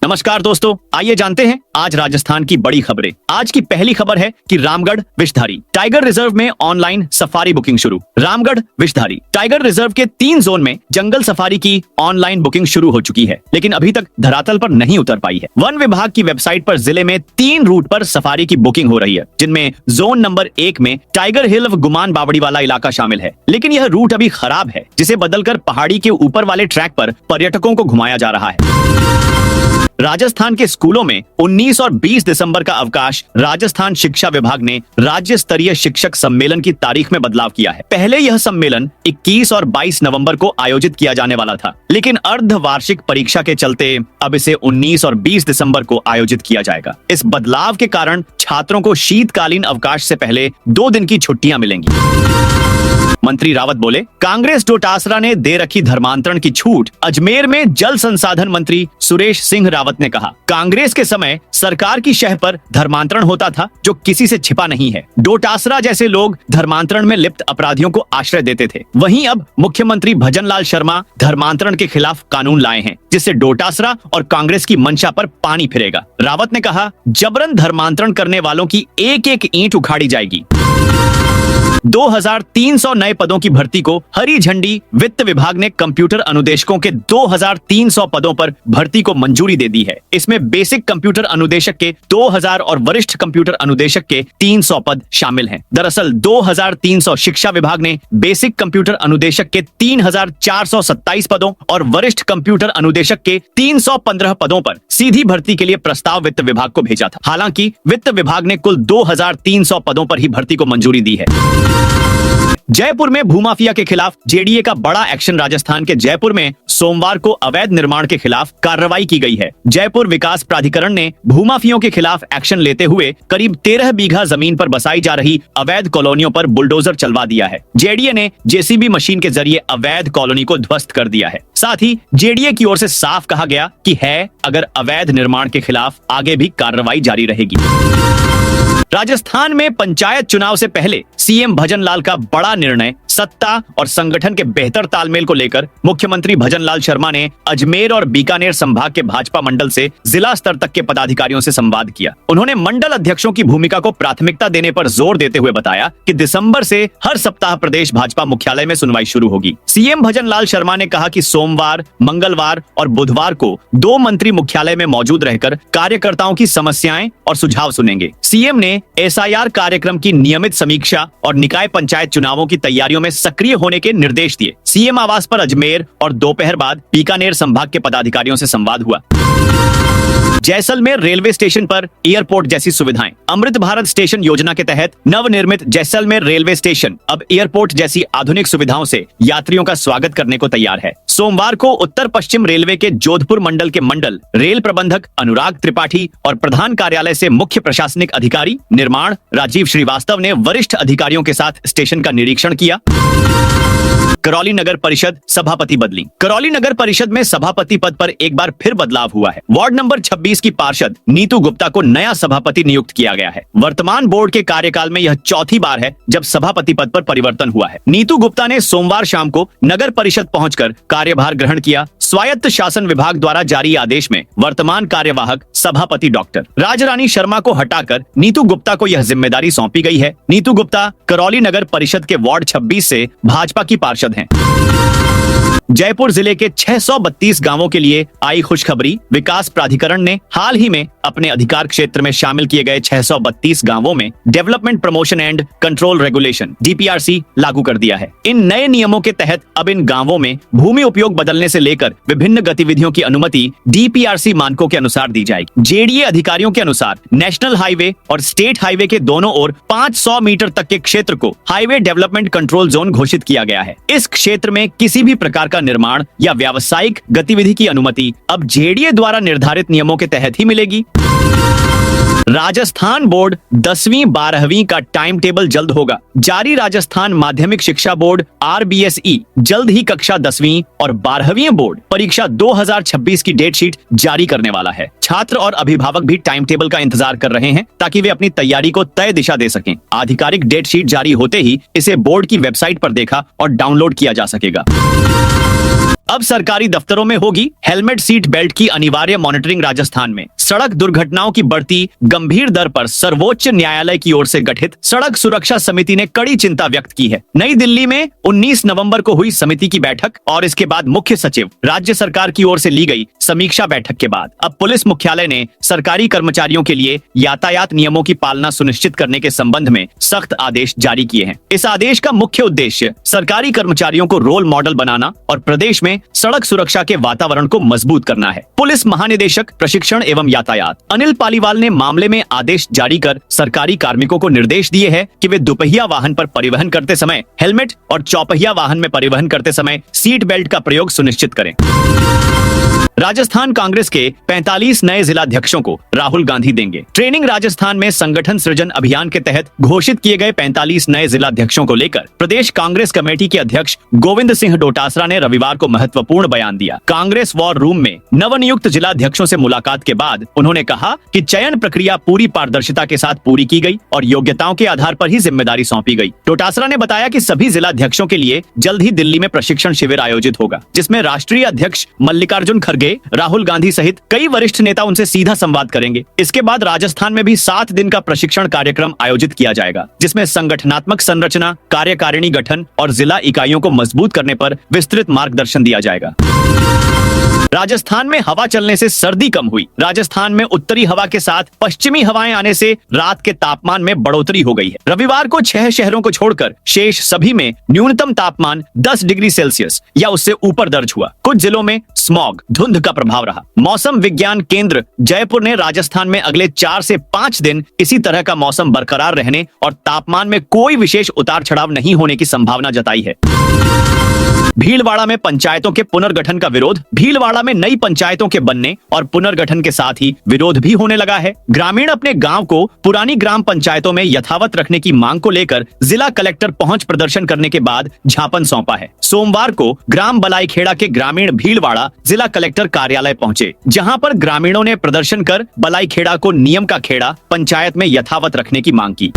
नमस्कार दोस्तों, आइए जानते हैं आज राजस्थान की बड़ी खबरें। आज की पहली खबर है कि रामगढ़ विषधारी टाइगर रिजर्व में ऑनलाइन सफारी बुकिंग शुरू। रामगढ़ विषधारी टाइगर रिजर्व के 3 जोन में जंगल सफारी की ऑनलाइन बुकिंग शुरू हो चुकी है, लेकिन अभी तक धरातल पर नहीं उतर पाई है। वन विभाग की वेबसाइट पर जिले में 3 रूट पर सफारी की बुकिंग हो रही है, जिनमें जोन नंबर 1 में टाइगर हिल व गुमान बावड़ी वाला इलाका शामिल है। लेकिन यह रूट अभी खराब है, जिसे बदलकर पहाड़ी के ऊपर वाले ट्रैक पर पर्यटकों को घुमाया जा रहा है। राजस्थान के स्कूलों में 19 और 20 दिसंबर का अवकाश राजस्थान शिक्षा विभाग ने राज्य स्तरीय शिक्षक सम्मेलन की तारीख में बदलाव किया है। पहले यह सम्मेलन 21 और 22 नवंबर को आयोजित किया जाने वाला था, लेकिन अर्धवार्षिक परीक्षा के चलते अब इसे 19 और 20 दिसंबर को आयोजित किया जाएगा। इस बदलाव के कारण छात्रों को शीतकालीन अवकाश से पहले 2 दिन की छुट्टियां मिलेंगी। मंत्री रावत बोले, कांग्रेस डोटासरा ने दे रखी धर्मांतरण की छूट। अजमेर में जल संसाधन मंत्री सुरेश सिंह रावत ने कहा, कांग्रेस के समय सरकार की शह पर धर्मांतरण होता था, जो किसी से छिपा नहीं है। डोटासरा जैसे लोग धर्मांतरण में लिप्त अपराधियों को आश्रय देते थे। वहीं अब मुख्यमंत्री भजनलाल शर्मा धर्मांतरण के खिलाफ कानून लाए हैं, जिससे डोटासरा और कांग्रेस की मंशा पर पानी फिरेगा। रावत ने कहा, जबरन धर्मांतरण करने वालों की एक एक ईंट उखाड़ी जाएगी। 2300 नए पदों की भर्ती को हरी झंडी। वित्त विभाग ने कंप्यूटर अनुदेशकों के 2300 पदों पर भर्ती को मंजूरी दे दी है। इसमें बेसिक कंप्यूटर अनुदेशक के 2000 और वरिष्ठ कंप्यूटर अनुदेशक के 300 पद शामिल हैं। दरअसल 2300 शिक्षा विभाग ने बेसिक कंप्यूटर अनुदेशक के 3427 पदों और वरिष्ठ कंप्यूटर अनुदेशक के 315 पदों पर सीधी भर्ती के लिए प्रस्ताव वित्त विभाग को भेजा था। हालांकि वित्त विभाग ने कुल 2300 पदों पर ही भर्ती को मंजूरी दी है। जयपुर में भूमाफिया के खिलाफ जेडीए का बड़ा एक्शन। राजस्थान के जयपुर में सोमवार को अवैध निर्माण के खिलाफ कार्रवाई की गई है। जयपुर विकास प्राधिकरण ने भूमाफियों के खिलाफ एक्शन लेते हुए करीब 13 बीघा जमीन पर बसाई जा रही अवैध कॉलोनियों पर बुलडोजर चलवा दिया है। जेडीए ने जेसीबी मशीन के जरिए अवैध कॉलोनी को ध्वस्त कर दिया है। साथ ही जेडीए की ओर से साफ कहा गया कि है अगर अवैध निर्माण के खिलाफ आगे भी कार्रवाई जारी रहेगी। राजस्थान में पंचायत चुनाव से पहले सीएम भजनलाल का बड़ा निर्णय। सत्ता और संगठन के बेहतर तालमेल को लेकर मुख्यमंत्री भजनलाल शर्मा ने अजमेर और बीकानेर संभाग के भाजपा मंडल से जिला स्तर तक के पदाधिकारियों से संवाद किया। उन्होंने मंडल अध्यक्षों की भूमिका को प्राथमिकता देने पर जोर देते हुए बताया कि दिसंबर से हर सप्ताह प्रदेश भाजपा मुख्यालय में सुनवाई शुरू होगी। सीएम भजनलाल शर्मा ने कहा कि सोमवार, मंगलवार और बुधवार को 2 मंत्री मुख्यालय में मौजूद रहकर कार्यकर्ताओं की समस्याएं और सुझाव सुनेंगे। सीएम ने एसआईआर कार्यक्रम की नियमित समीक्षा और निकाय पंचायत चुनावों की तैयारियों में सक्रिय होने के निर्देश दिए। सीएम आवास पर अजमेर और दोपहर बाद बीकानेर संभाग के पदाधिकारियों से संवाद हुआ। जैसलमेर रेलवे स्टेशन पर एयरपोर्ट जैसी सुविधाएं। अमृत भारत स्टेशन योजना के तहत नवनिर्मित जैसलमेर रेलवे स्टेशन अब एयरपोर्ट जैसी आधुनिक सुविधाओं से यात्रियों का स्वागत करने को तैयार है। सोमवार को उत्तर पश्चिम रेलवे के जोधपुर मंडल के मंडल रेल प्रबंधक अनुराग त्रिपाठी और प्रधान कार्यालय से मुख्य प्रशासनिक अधिकारी निर्माण राजीव श्रीवास्तव ने वरिष्ठ अधिकारियों के साथ स्टेशन का निरीक्षण किया। करौली नगर परिषद सभापति बदली। करौली नगर परिषद में सभापति पद पर एक बार फिर बदलाव हुआ है। वार्ड नंबर 26 की पार्षद नीतू गुप्ता को नया सभापति नियुक्त किया गया है। वर्तमान बोर्ड के कार्यकाल में यह चौथी बार है जब सभापति पद पर परिवर्तन हुआ है। नीतू गुप्ता ने सोमवार शाम को नगर परिषद पहुंचकर कार्यभार ग्रहण किया। स्वायत्त शासन विभाग द्वारा जारी आदेश में वर्तमान कार्यवाहक सभापति डॉक्टर राजरानी शर्मा को हटाकर नीतू गुप्ता को यह जिम्मेदारी सौंपी गई है। नीतू गुप्ता करौली नगर परिषद के वार्ड 26 से भाजपा की पार्षद हैं। जयपुर जिले के 632 गांवों के लिए आई खुशखबरी। विकास प्राधिकरण ने हाल ही में अपने अधिकार क्षेत्र में शामिल किए गए 632 गांवों में development promotion and control regulation DPRC लागू कर दिया है। इन नए नियमों के तहत अब इन गांवों में भूमि उपयोग बदलने से लेकर विभिन्न गतिविधियों की अनुमति डीपीआरसी मानकों के अनुसार दी जाएगी। जेडीए अधिकारियों के अनुसार नेशनल हाईवे और स्टेट हाईवे के दोनों ओर 500 मीटर तक के क्षेत्र को हाईवे डेवलपमेंट कंट्रोल जोन घोषित किया गया है। इस क्षेत्र में किसी भी प्रकार का निर्माण या व्यावसायिक गतिविधि की अनुमति अब जेडीए द्वारा निर्धारित नियमों के तहत ही मिलेगी। राजस्थान बोर्ड 10वीं 12वीं का टाइम टेबल जल्द होगा जारी। राजस्थान माध्यमिक शिक्षा बोर्ड RBSE जल्द ही कक्षा 10वीं और 12वीं बोर्ड परीक्षा 2026 की डेट शीट जारी करने वाला है। छात्र और अभिभावक भी टाइम टेबल का इंतजार कर रहे हैं ताकि वे अपनी तैयारी को तय दिशा दे सकें। आधिकारिक डेट शीट जारी होते ही इसे बोर्ड की वेबसाइट पर देखा और डाउनलोड किया जा सकेगा। अब सरकारी दफ्तरों में होगी हेलमेट सीट बेल्ट की अनिवार्य मॉनिटरिंग। राजस्थान में सड़क दुर्घटनाओं की बढ़ती गंभीर दर पर सर्वोच्च न्यायालय की ओर से गठित सड़क सुरक्षा समिति ने कड़ी चिंता व्यक्त की है। नई दिल्ली में 19 नवंबर को हुई समिति की बैठक और इसके बाद मुख्य सचिव राज्य सरकार की ओर से ली गई समीक्षा बैठक के बाद अब पुलिस मुख्यालय ने सरकारी कर्मचारियों के लिए यातायात नियमों की पालना सुनिश्चित करने के संबंध में सख्त आदेश जारी किए हैं। इस आदेश का मुख्य उद्देश्य सरकारी कर्मचारियों को रोल मॉडल बनाना और प्रदेश में सड़क सुरक्षा के वातावरण को मजबूत करना है। पुलिस महानिदेशक प्रशिक्षण एवं यातायात अनिल पालीवाल ने मामले में आदेश जारी कर सरकारी कार्मिकों को निर्देश दिए हैं कि वे दुपहिया वाहन पर परिवहन करते समय हेलमेट और चौपहिया वाहन में परिवहन करते समय सीट बेल्ट का प्रयोग सुनिश्चित करें। राजस्थान कांग्रेस के 45 नए जिलाध्यक्षों को राहुल गांधी देंगे। ट्रेनिंग राजस्थान में संगठन सृजन अभियान के तहत घोषित किए गए 45 नए जिलाध्यक्षों को लेकर प्रदेश कांग्रेस कमेटी के अध्यक्ष गोविंद सिंह डोटासरा ने रविवार को महत्वपूर्ण बयान दिया। कांग्रेस वॉर रूम में नवनियुक्त जिलाध्यक्षों से मुलाकात के बाद उन्होंने कहा कि चयन प्रक्रिया पूरी पारदर्शिता के साथ पूरी की गई और योग्यताओं के आधार पर ही जिम्मेदारी सौंपी गई। डोटासरा ने बताया कि सभी जिलाध्यक्षों के लिए जल्द ही दिल्ली में प्रशिक्षण शिविर आयोजित होगा, जिसमें राष्ट्रीय अध्यक्ष मल्लिकार्जुन खड़गे, राहुल गांधी सहित कई वरिष्ठ नेता उनसे सीधा संवाद करेंगे। इसके बाद राजस्थान में भी 7 दिन का प्रशिक्षण कार्यक्रम आयोजित किया जाएगा, जिसमें संगठनात्मक संरचना, कार्यकारिणी गठन और जिला इकाइयों को मजबूत करने पर विस्तृत मार्गदर्शन दिया जाएगा। राजस्थान में हवा चलने से सर्दी कम हुई। राजस्थान में उत्तरी हवा के साथ पश्चिमी हवाएं आने से रात के तापमान में बढ़ोतरी हो गई है। रविवार को 6 शहरों को छोड़कर शेष सभी में न्यूनतम तापमान 10 डिग्री सेल्सियस या उससे ऊपर दर्ज हुआ। कुछ जिलों में स्मॉग धुंध का प्रभाव रहा। मौसम विज्ञान केंद्र जयपुर ने राजस्थान में अगले 4 से 5 दिन इसी तरह का मौसम बरकरार रहने और तापमान में कोई विशेष उतार चढ़ाव नहीं होने की संभावना जताई है। भीलवाड़ा में पंचायतों के पुनर्गठन का विरोध। भीलवाड़ा में नई पंचायतों के बनने और पुनर्गठन के साथ ही विरोध भी होने लगा है। ग्रामीण अपने गांव को पुरानी ग्राम पंचायतों में यथावत रखने की मांग को लेकर जिला कलेक्टर पहुंच प्रदर्शन करने के बाद ज्ञापन सौंपा है। सोमवार को ग्राम बलाईखेड़ा के ग्रामीण भीलवाड़ा जिला कलेक्टर कार्यालय पहुंचे, जहां पर ग्रामीणों ने प्रदर्शन कर बलाईखेड़ा को नियम का खेड़ा पंचायत में यथावत रखने की मांग की।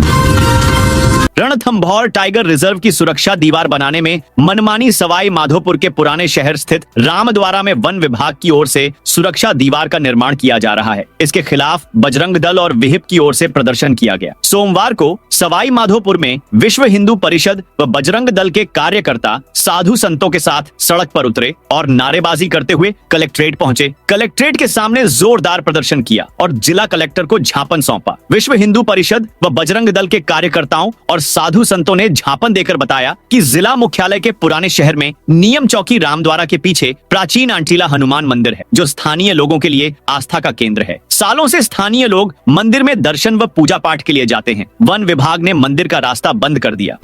रणथंभौर टाइगर रिजर्व की सुरक्षा दीवार बनाने में मनमानी। सवाई माधोपुर के पुराने शहर स्थित रामद्वारा में वन विभाग की ओर से सुरक्षा दीवार का निर्माण किया जा रहा है। इसके खिलाफ बजरंग दल और विहिप की ओर से प्रदर्शन किया गया। सोमवार को सवाई माधोपुर में विश्व हिंदू परिषद व बजरंग दल के कार्यकर्ता साधु संतों के साथ सड़क पर उतरे और नारेबाजी करते हुए कलेक्ट्रेट पहुंचे। कलेक्ट्रेट के सामने जोरदार प्रदर्शन किया और जिला कलेक्टर को ज्ञापन सौंपा। विश्व हिंदू परिषद व बजरंग दल के कार्यकर्ताओं और साधु संतों ने ज्ञापन देकर बताया कि जिला मुख्यालय के पुराने शहर में नियम चौकी रामद्वारा के पीछे प्राचीन आंटीला हनुमान मंदिर है, जो स्थानीय लोगों के लिए आस्था का केंद्र है। सालों से स्थानीय लोग मंदिर में दर्शन व पूजा पाठ के लिए जाते हैं। वन विभाग ने मंदिर का रास्ता बंद कर दिया।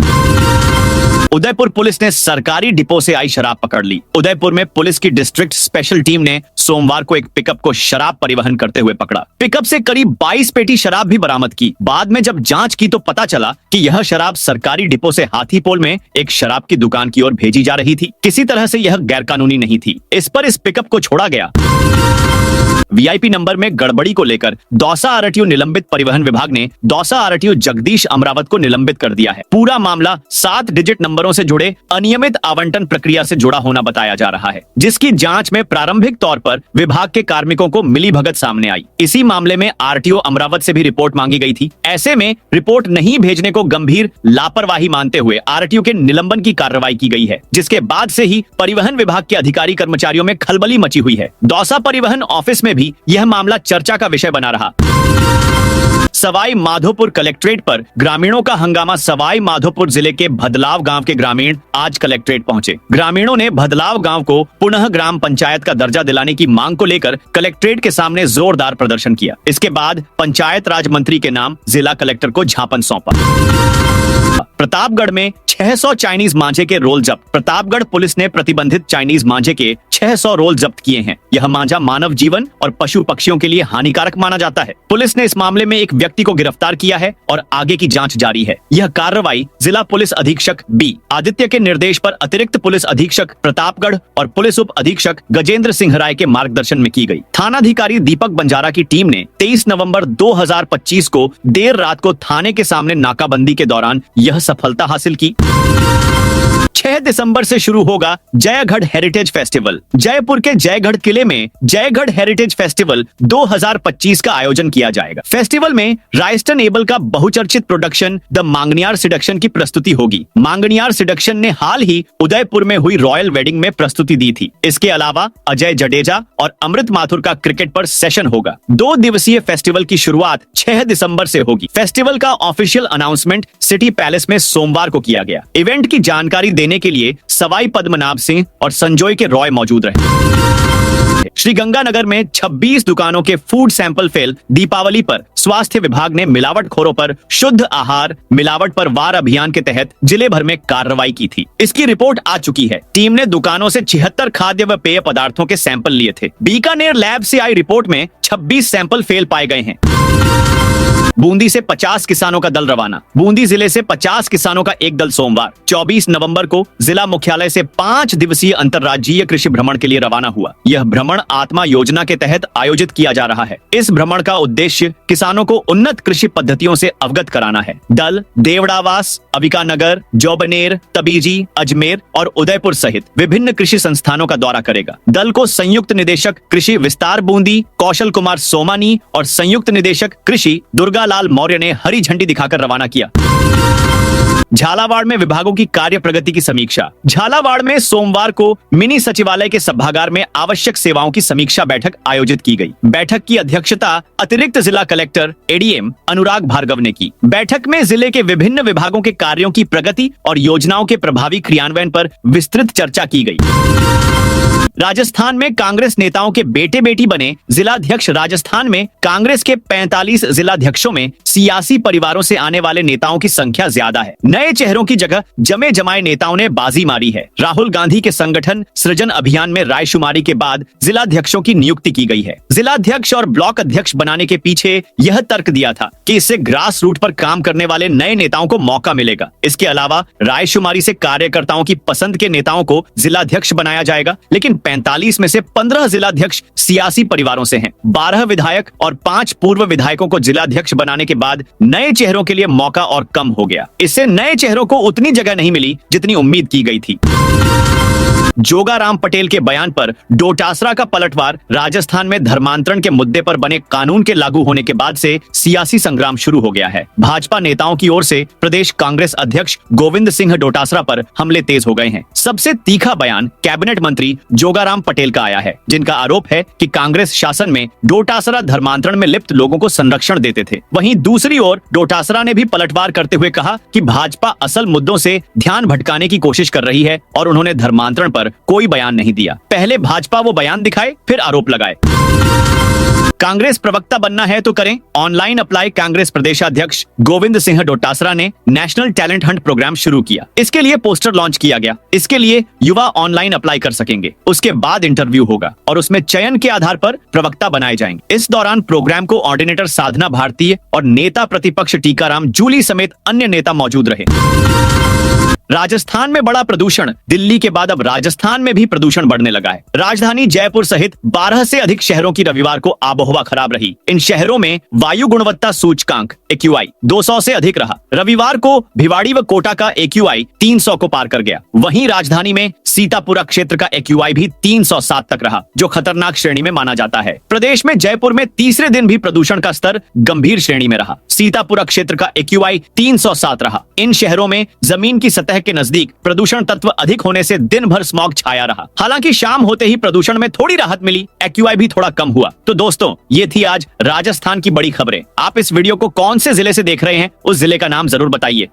उदयपुर पुलिस ने सरकारी डिपो से आई शराब पकड़ ली। उदयपुर में पुलिस की डिस्ट्रिक्ट स्पेशल टीम ने सोमवार को एक पिकअप को शराब परिवहन करते हुए पकड़ा। पिकअप से करीब 22 पेटी शराब भी बरामद की। बाद में जब जांच की तो पता चला कि यह शराब सरकारी डिपो से हाथीपोल में एक शराब की दुकान की ओर भेजी जा रही थी। किसी तरह से यह गैरकानूनी नहीं थी। इस पर इस पिकअप को छोड़ा गया। वीआईपी नंबर में गड़बड़ी को लेकर दौसा आरटीओ निलंबित। परिवहन विभाग ने दौसा आरटीओ जगदीश अमरावत को निलंबित कर दिया है। पूरा मामला 7 डिजिट नंबरों से जुड़े अनियमित आवंटन प्रक्रिया से जुड़ा होना बताया जा रहा है, जिसकी जांच में प्रारंभिक तौर पर विभाग के कार्मिकों को मिलीभगत सामने आई। इसी मामले में आरटीओ अमरावत से भी रिपोर्ट मांगी गई थी। ऐसे में रिपोर्ट नहीं भेजने को गंभीर लापरवाही मानते हुए आरटीओ के निलंबन की कार्रवाई की गई है, जिसके बाद से ही परिवहन विभाग के अधिकारी कर्मचारियों में खलबली मची हुई है। दौसा परिवहन ऑफिस में भी यह मामला चर्चा का विषय बना रहा। सवाई माधोपुर कलेक्ट्रेट पर ग्रामीणों का हंगामा। सवाई माधोपुर जिले के भदलाव गांव के ग्रामीण आज कलेक्ट्रेट पहुंचे। ग्रामीणों ने भदलाव गांव को पुनः ग्राम पंचायत का दर्जा दिलाने की मांग को लेकर कलेक्ट्रेट के सामने जोरदार प्रदर्शन किया। इसके बाद पंचायत राज मंत्री के नाम जिला कलेक्टर को ज्ञापन सौंपा। प्रतापगढ़ में 600 चाइनीज मांझे के रोल जब्त। प्रतापगढ़ पुलिस ने प्रतिबंधित चाइनीज मांझे के 600 रोल जब्त किए हैं। यह मांझा मानव जीवन और पशु पक्षियों के लिए हानिकारक माना जाता है। पुलिस ने इस मामले में एक व्यक्ति को गिरफ्तार किया है और आगे की जांच जारी है। यह कार्रवाई जिला पुलिस अधीक्षक बी आदित्य के निर्देश पर अतिरिक्त पुलिस अधीक्षक प्रतापगढ़ और पुलिस उप अधीक्षक गजेंद्र सिंह राय के मार्गदर्शन में की गई। थानाधिकारी दीपक बंजारा की टीम ने 23 नवंबर 2025 को देर रात को थाने के सामने नाकाबंदी के दौरान यह सफलता हासिल की। 6 दिसंबर से शुरू होगा जयगढ़ हेरिटेज फेस्टिवल। जयपुर के जयगढ़ किले में जयगढ़ हेरिटेज फेस्टिवल 2025 का आयोजन किया जाएगा। फेस्टिवल में राइस्टन एबल का बहुचर्चित प्रोडक्शन द मांगनियार सिडक्शन की प्रस्तुति होगी। मांगनियार सिडक्शन ने हाल ही उदयपुर में हुई रॉयल वेडिंग में प्रस्तुति दी थी। इसके अलावा अजय जडेजा और अमृत माथुर का क्रिकेट पर सेशन होगा। 2 दिवसीय फेस्टिवल की शुरुआत 6 दिसंबर से होगी। फेस्टिवल का ऑफिशियल अनाउंसमेंट सिटी पैलेस में सोमवार को किया गया। इवेंट की जानकारी देने के लिए सवाई पद्मनाभ सिंह और संजोय के रॉय मौजूद रहे। श्रीगंगानगर में 26 दुकानों के फूड सैंपल फेल। दीपावली पर स्वास्थ्य विभाग ने मिलावटखोरों पर शुद्ध आहार मिलावट पर वार अभियान के तहत जिले भर में कार्रवाई की थी। इसकी रिपोर्ट आ चुकी है। टीम ने दुकानों से 76 खाद्य व पेय पदार्थों के सैंपल लिए थे। बीकानेर लैब से आई रिपोर्ट में 26 सैंपल फेल पाए गए हैं। बूंदी से 50 किसानों का दल रवाना। बूंदी जिले से 50 किसानों का एक दल सोमवार 24 नवंबर को जिला मुख्यालय से 5 दिवसीय अंतर्राज्यीय कृषि भ्रमण के लिए रवाना हुआ। यह भ्रमण आत्मा योजना के तहत आयोजित किया जा रहा है। इस भ्रमण का उद्देश्य किसानों को उन्नत कृषि पद्धतियों से अवगत कराना है। दल देवड़ावास, अविकानगर, जौबनेर, तबीजी, अजमेर और उदयपुर सहित विभिन्न कृषि संस्थानों का दौरा करेगा। दल को संयुक्त निदेशक कृषि विस्तार बूंदी कौशल कुमार सोमानी और संयुक्त निदेशक कृषि दुर्गा लाल मौर्य ने हरी झंडी दिखाकर रवाना किया। झालावाड़ में विभागों की कार्य प्रगति की समीक्षा। झालावाड़ में सोमवार को मिनी सचिवालय के सभागार में आवश्यक सेवाओं की समीक्षा बैठक आयोजित की गई। बैठक की अध्यक्षता अतिरिक्त जिला कलेक्टर एडीएम अनुराग भार्गव ने की। बैठक में जिले के विभिन्न विभागों के कार्यों की प्रगति और योजनाओं के प्रभावी क्रियान्वयन पर विस्तृत चर्चा की गई। राजस्थान में कांग्रेस नेताओं के बेटे बेटी बने जिलाध्यक्ष। राजस्थान में कांग्रेस के 45 जिलाध्यक्षों में सियासी परिवारों से आने वाले नेताओं की संख्या ज्यादा है। नए चेहरों की जगह जमे जमाए नेताओं ने बाजी मारी है। राहुल गांधी के संगठन सृजन अभियान में रायशुमारी के बाद जिलाध्यक्षों की नियुक्ति की गई है। जिलाध्यक्ष और ब्लॉक अध्यक्ष बनाने के पीछे यह तर्क दिया था कि इससे ग्रास रूट पर काम करने वाले नए नेताओं को मौका मिलेगा। इसके अलावा रायशुमारी से कार्यकर्ताओं की पसंद के नेताओं को जिलाध्यक्ष बनाया जाएगा। लेकिन 45 में से 15 जिलाध्यक्ष सियासी परिवारों से हैं। 12 विधायक और 5 पूर्व विधायकों को जिलाध्यक्ष बनाने के बाद नए चेहरों के लिए मौका और कम हो गया। इससे नए चेहरों को उतनी जगह नहीं मिली जितनी उम्मीद की गई थी। जोगाराम पटेल के बयान पर डोटासरा का पलटवार। राजस्थान में धर्मांतरण के मुद्दे पर बने कानून के लागू होने के बाद से सियासी संग्राम शुरू हो गया है। भाजपा नेताओं की ओर से प्रदेश कांग्रेस अध्यक्ष गोविंद सिंह डोटासरा पर हमले तेज हो गए हैं। सबसे तीखा बयान कैबिनेट मंत्री जोगाराम पटेल का आया है, जिनका आरोप है कि कांग्रेस शासन में डोटासरा धर्मांतरण में लिप्त लोगों को संरक्षण देते थे। वहीं दूसरी ओर डोटासरा ने भी पलटवार करते हुए कहा कि भाजपा असल मुद्दों से ध्यान भटकाने की कोशिश कर रही है और उन्होंने धर्मांतरण पर कोई बयान नहीं दिया। पहले भाजपा वो बयान दिखाए, फिर आरोप लगाए। कांग्रेस प्रवक्ता बनना है तो करें। ऑनलाइन अप्लाई कांग्रेस प्रदेशाध्यक्ष गोविंद सिंह डोटासरा ने नेशनल टैलेंट हंट प्रोग्राम शुरू किया। इसके लिए पोस्टर लॉन्च किया गया। इसके लिए युवा ऑनलाइन अप्लाई कर सकेंगे। उसके बाद इंटरव्यू होगा और उसमें चयन के आधार पर प्रवक्ता बनाए जाएंगे। इस दौरान प्रोग्राम को ऑर्डिनेटर साधना भारतीय और नेता प्रतिपक्ष टीकाराम जूली समेत अन्य नेता मौजूद रहे। राजस्थान में बड़ा प्रदूषण। दिल्ली के बाद अब राजस्थान में भी प्रदूषण बढ़ने लगा है। राजधानी जयपुर सहित 12 से अधिक शहरों की रविवार को आबोहवा खराब रही। इन शहरों में वायु गुणवत्ता सूचकांक AQI 200 से अधिक रहा। रविवार को भिवाड़ी व कोटा का AQI 300 को पार कर गया। वहीं राजधानी में सीतापुरा क्षेत्र का AQI भी 307 तक रहा, जो खतरनाक श्रेणी में माना जाता है। प्रदेश में जयपुर में तीसरे दिन भी प्रदूषण का स्तर गंभीर श्रेणी में रहा। सीतापुरा क्षेत्र का AQI 307 रहा। इन शहरों में जमीन की सतह के नजदीक प्रदूषण तत्व अधिक होने से दिन भर स्मॉग छाया रहा। हालांकि शाम होते ही प्रदूषण में थोड़ी राहत मिली, AQI भी थोड़ा कम हुआ। तो दोस्तों, ये थी आज राजस्थान की बड़ी खबरें। आप इस वीडियो को कौन से जिले से देख रहे हैं, उस जिले का नाम जरूर बताइए।